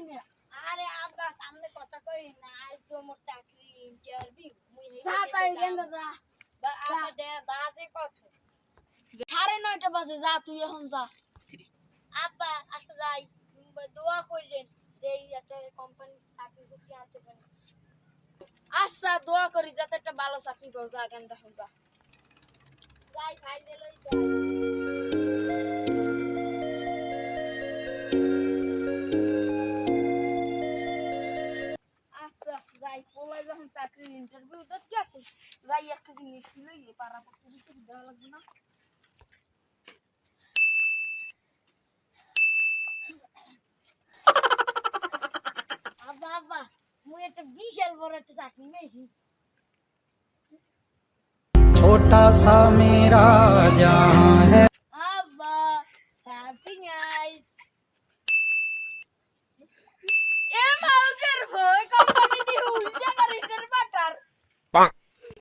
না আরে আব্বা সামনে কথা কই না আজ তো মোর চাকরি ইন্টারভিউ মুই যা তাই গেন্দা যা বা আব্বা দে বাজে কত 9:30 বাজে যা তুই এখন যা আব্বা আচ্ছা যাই দোয়া কইলেন যে এই একটা কোম্পানি চাকরি যদি আনতে পারি আচ্ছা দোয়া করি যাতে একটা ভালো চাকরি পাও যা গেন্দা এখন যা যাই ফাইনাল হই যায় আচ্ছা যাই পোলাই যখন চাকরির ইন্টারভিউ দিতে আসে যাই একটা জিনিস লই পাড়া পড়তে দিতে দেওয়া লাগবে না আব্বা আব্বা মুই একটা বিশাল বড় একটা চাকরি পেয়েছি छोटा सा मेरा जहां है।